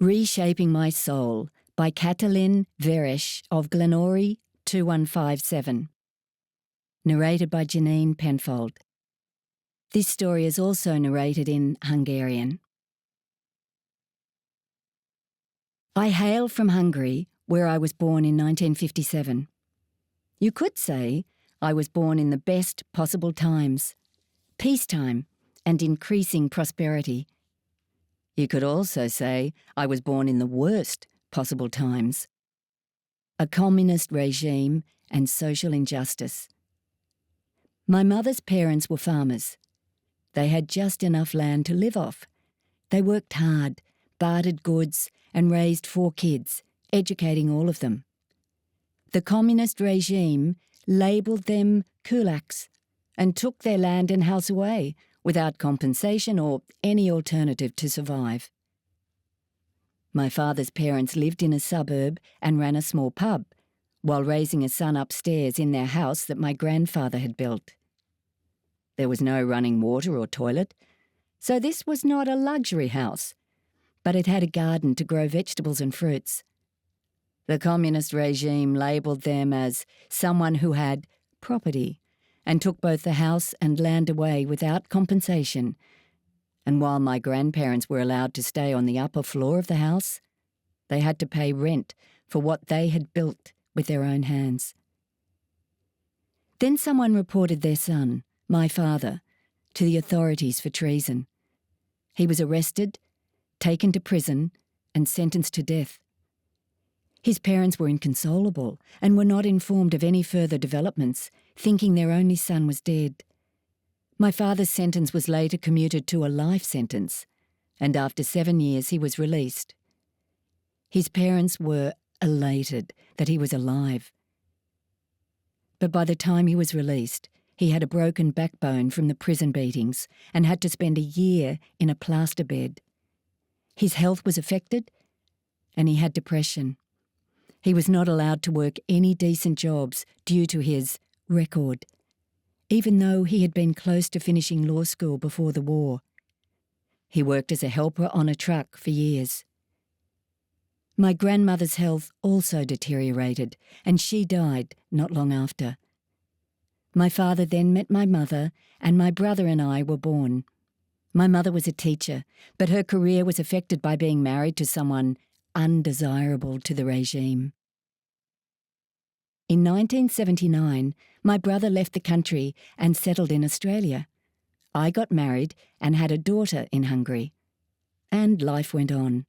Reshaping My Soul by Katalin Veresh of Glenorrhea 2157. Narrated by Janine Penfold. This story is also narrated in Hungarian. I hail from Hungary, where I was born in 1957. You could say I was born in the best possible times, peacetime and increasing prosperity. You could also say I was born in the worst possible times, a communist regime and social injustice. My mother's parents were farmers. They had just enough land to live off. They worked hard, bartered goods and raised 4 kids, educating all of them. The communist regime labelled them kulaks and took their land and house away without compensation or any alternative to survive. My father's parents lived in a suburb and ran a small pub, while raising a son upstairs in their house that my grandfather had built. There was no running water or toilet, so this was not a luxury house, but it had a garden to grow vegetables and fruits. The communist regime labelled them as someone who had property and took both the house and land away without compensation. And while my grandparents were allowed to stay on the upper floor of the house, they had to pay rent for what they had built with their own hands. Then someone reported their son, my father, to the authorities for treason. He was arrested, taken to prison, and sentenced to death. His parents were inconsolable and were not informed of any further developments, thinking their only son was dead. My father's sentence was later commuted to a life sentence, and after 7 years he was released. His parents were elated that he was alive. But by the time he was released, he had a broken backbone from the prison beatings and had to spend a year in a plaster bed. His health was affected, and he had depression. He was not allowed to work any decent jobs due to his record, even though he had been close to finishing law school before the war. He worked as a helper on a truck for years. My grandmother's health also deteriorated, and she died not long after. My father then met my mother, and my brother and I were born. My mother was a teacher, but her career was affected by being married to someone undesirable to the regime. In 1979, my brother left the country and settled in Australia. I got married and had a daughter in Hungary. And life went on.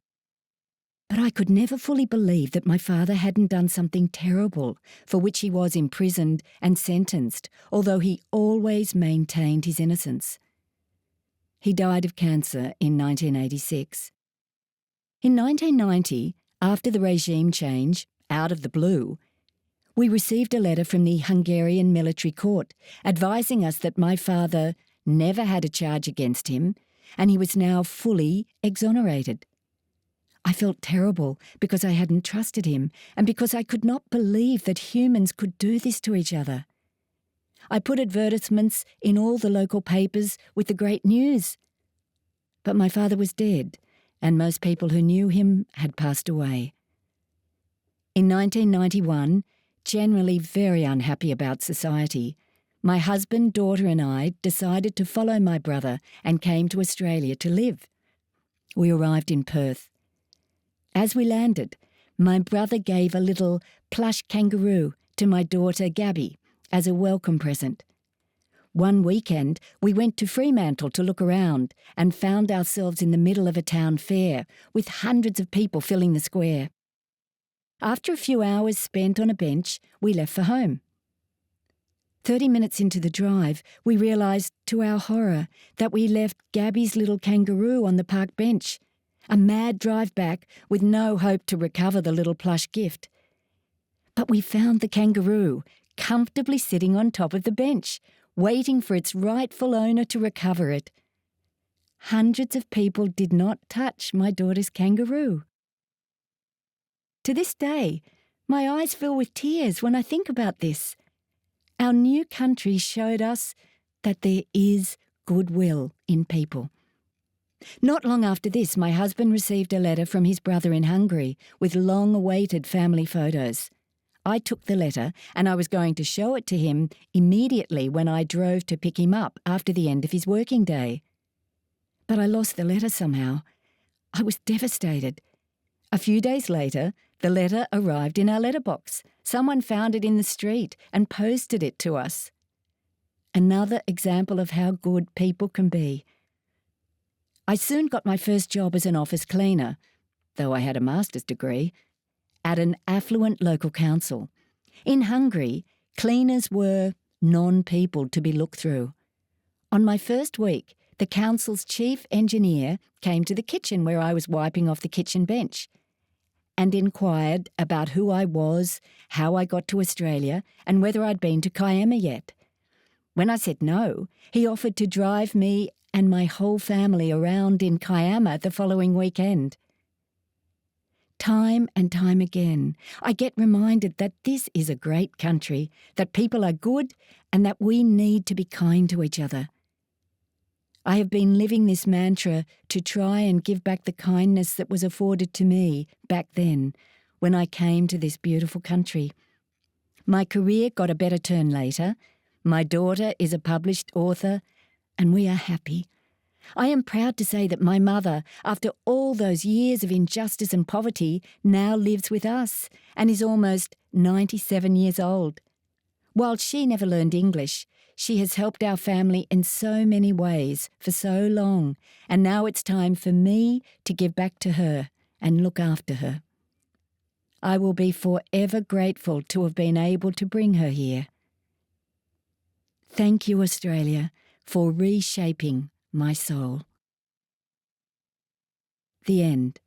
But I could never fully believe that my father hadn't done something terrible for which he was imprisoned and sentenced, although he always maintained his innocence. He died of cancer in 1986. In 1990, after the regime change, out of the blue, we received a letter from the Hungarian military court advising us that my father never had a charge against him and he was now fully exonerated. I felt terrible because I hadn't trusted him and because I could not believe that humans could do this to each other. I put advertisements in all the local papers with the great news. But my father was dead, and most people who knew him had passed away. In 1991, generally very unhappy about society, my husband, daughter and I decided to follow my brother and came to Australia to live. We arrived in Perth. As we landed, my brother gave a little plush kangaroo to my daughter Gabby as a welcome present. One weekend, we went to Fremantle to look around and found ourselves in the middle of a town fair with hundreds of people filling the square. After a few hours spent on a bench, we left for home. 30 minutes into the drive, we realised, to our horror, that we left Gabby's little kangaroo on the park bench. A mad drive back with no hope to recover the little plush gift. But we found the kangaroo comfortably sitting on top of the bench, waiting for its rightful owner to recover it. Hundreds of people did not touch my daughter's kangaroo. To this day, my eyes fill with tears when I think about this. Our new country showed us that there is goodwill in people. Not long after this, my husband received a letter from his brother in Hungary with long-awaited family photos. I took the letter and I was going to show it to him immediately when I drove to pick him up after the end of his working day. But I lost the letter somehow. I was devastated. A few days later, the letter arrived in our letterbox. Someone found it in the street and posted it to us. Another example of how good people can be. I soon got my first job as an office cleaner, though I had a master's degree, at an affluent local council. In Hungary, cleaners were non-people to be looked through. On my first week, the council's chief engineer came to the kitchen where I was wiping off the kitchen bench and inquired about who I was, how I got to Australia, and whether I'd been to Kiama yet. When I said no, he offered to drive me and my whole family around in Kiama the following weekend. Time and time again, I get reminded that this is a great country, that people are good, and that we need to be kind to each other. I have been living this mantra to try and give back the kindness that was afforded to me back then, when I came to this beautiful country. My career got a better turn later. My daughter is a published author, and we are happy. I am proud to say that my mother, after all those years of injustice and poverty, now lives with us and is almost 97 years old. While she never learned English, she has helped our family in so many ways for so long, and now it's time for me to give back to her and look after her. I will be forever grateful to have been able to bring her here. Thank you, Australia, for reshaping my soul. The end.